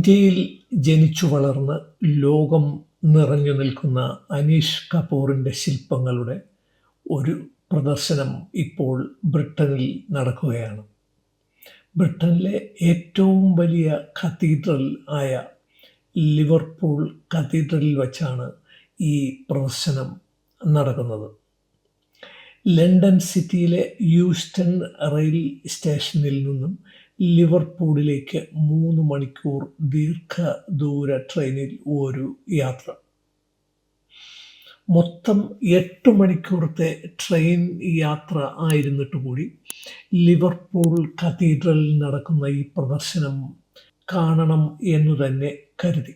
ഇന്ത്യയിൽ ജനിച്ചു വളർന്ന് ലോകം നിറഞ്ഞു നിൽക്കുന്ന അനീഷ് കപൂറിൻ്റെ ശില്പങ്ങളുടെ ഒരു പ്രദർശനം ഇപ്പോൾ ബ്രിട്ടനിൽ നടക്കുകയാണ്. ബ്രിട്ടനിലെ ഏറ്റവും വലിയ കത്തീഡ്രൽ ആയ ലിവർപൂൾ കത്തീഡ്രലിൽ വച്ചാണ് ഈ പ്രദർശനം നടക്കുന്നത്. ലണ്ടൻ സിറ്റിയിലെ യൂസ്റ്റൺ റെയിൽ സ്റ്റേഷനിൽ നിന്നും ലിവർപൂളിലേക്ക് 3 മണിക്കൂർ ദീർഘദൂര ട്രെയിനിൽ ഒരു യാത്ര. മൊത്തം 8 മണിക്കൂറത്തെ ട്രെയിൻ യാത്ര ആയിരുന്നിട്ട് കൂടി ലിവർപൂൾ കത്തീഡ്രലിൽ നടക്കുന്ന ഈ പ്രദർശനം കാണണം എന്നു തന്നെ കരുതി.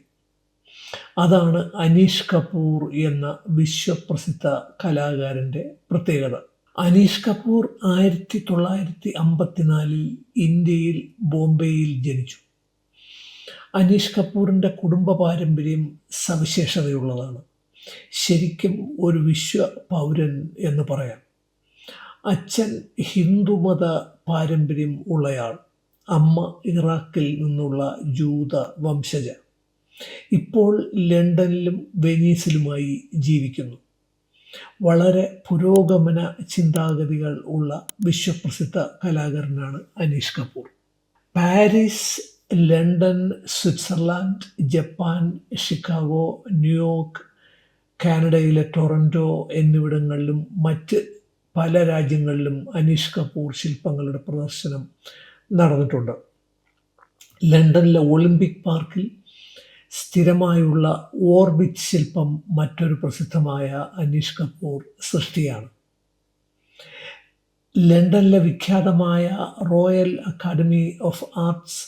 അതാണ് അനീഷ് കപൂർ എന്ന വിശ്വപ്രസിദ്ധ കലാകാരൻ്റെ പ്രത്യേകത. അനീഷ് കപൂർ 1954 ഇന്ത്യയിൽ ബോംബെയിൽ ജനിച്ചു. അനീഷ് കപൂറിൻ്റെ കുടുംബ പാരമ്പര്യം സവിശേഷതയുള്ളതാണ്. ശരിക്കും ഒരു വിശ്വ പൗരൻ എന്ന് പറയാം. അച്ഛൻ ഹിന്ദുമത പാരമ്പര്യം ഉള്ളയാൾ, അമ്മ ഇറാഖിൽ നിന്നുള്ള ജൂത വംശജ. ഇപ്പോൾ ലണ്ടനിലും വെനീസിലുമായി ജീവിക്കുന്നു. വളരെ പുരോഗമന ചിന്താഗതികൾ ഉള്ള വിശ്വപ്രസിദ്ധ കലാകാരനാണ് Aneesh Kapoor. Paris, London, Switzerland, Japan, Chicago, New York, കാനഡയിലെ ടൊറൻറ്റോ എന്നിവിടങ്ങളിലും മറ്റ് പല രാജ്യങ്ങളിലും അനീഷ് കപൂർ ശില്പങ്ങളുടെ പ്രദർശനം നടന്നിട്ടുണ്ട്. ലണ്ടനിലെ ഒളിമ്പിക് പാർക്കിൽ സ്ഥിരമായുള്ള ഓർബിറ്റ് ശില്പം മറ്റൊരു പ്രസിദ്ധമായ അനീഷ് കപൂർ സൃഷ്ടിയാണ്. ലണ്ടനിലെ വിഖ്യാതമായ Royal Academy of Arts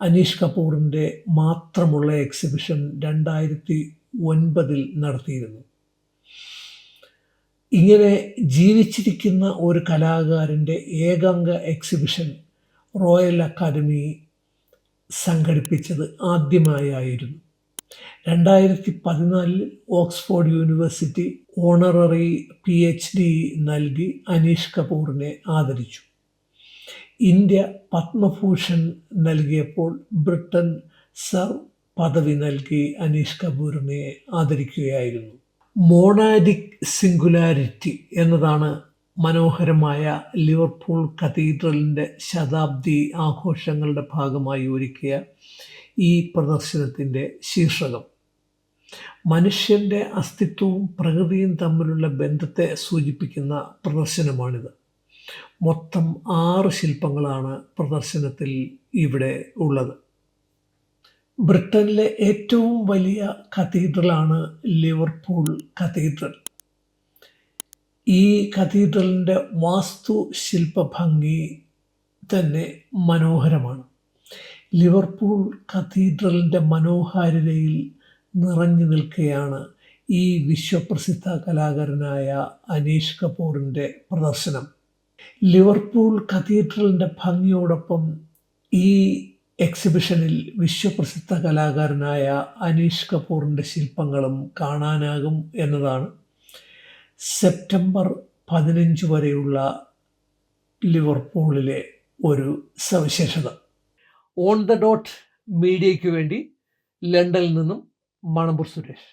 Anish കപൂറിൻ്റെ മാത്രമുള്ള എക്സിബിഷൻ 2009 നടത്തിയിരുന്നു. ഇങ്ങനെ ജീവിച്ചിരിക്കുന്ന ഒരു കലാകാരൻ്റെ ഏകാംഗ എക്സിബിഷൻ റോയൽ അക്കാഡമി സംഘടിപ്പിച്ചത് ആദ്യമായായിരുന്നു. 2014 ഓക്സ്ഫോർഡ് യൂണിവേഴ്സിറ്റി ഓണററി PhD നൽകി അനീഷ് കപൂറിനെ ആദരിച്ചു. ഇന്ത്യ പത്മഭൂഷൺ നൽകിയപ്പോൾ ബ്രിട്ടൻ സർ പദവി നൽകി അനീഷ് കപൂറിനെ ആദരിക്കുകയായിരുന്നു. മോണാഡിക് സിംഗുലാരിറ്റി എന്നതാണ് മനോഹരമായ ലിവർപൂൾ കത്തീഡ്രലിൻ്റെ ശതാബ്ദി ആഘോഷങ്ങളുടെ ഭാഗമായി ഒരുക്കിയ ഈ പ്രദർശനത്തിൻ്റെ ശീർഷകം. മനുഷ്യൻ്റെ അസ്തിത്വവും പ്രകൃതിയും തമ്മിലുള്ള ബന്ധത്തെ സൂചിപ്പിക്കുന്ന പ്രദർശനമാണിത്. മൊത്തം 6 ശില്പങ്ങളാണ് പ്രദർശനത്തിൽ ഇവിടെ ഉള്ളത്. ബ്രിട്ടനിലെ ഏറ്റവും വലിയ കത്തീഡ്രലാണ് ലിവർപൂൾ കത്തീഡ്രൽ. ഈ കത്തീഡ്രലിൻ്റെ വാസ്തുശില്പഭംഗി തന്നെ മനോഹരമാണ്. ലിവർപൂൾ കത്തീഡ്രലിൻ്റെ മനോഹാരിതയിൽ നിറഞ്ഞു നിൽക്കുകയാണ് ഈ വിശ്വപ്രസിദ്ധ കലാകാരനായ അനീഷ് കപൂറിൻ്റെ പ്രദർശനം. ലിവർപൂൾ കത്തീഡ്രലിൻ്റെ ഭംഗിയോടൊപ്പം ഈ എക്സിബിഷനിൽ വിശ്വപ്രസിദ്ധ കലാകാരനായ അനീഷ് കപൂറിൻ്റെ ശില്പങ്ങളും കാണാനാകും എന്നതാണ് സെപ്റ്റംബർ 15 വരെയുള്ള ലിവർപൂളിലെ ഒരു സവിശേഷത. ഓൺ ദ ഡോട്ട് മീഡിയയ്ക്ക് വേണ്ടി ലണ്ടനിൽ നിന്നും മണമ്പൂർ സുരേഷ്.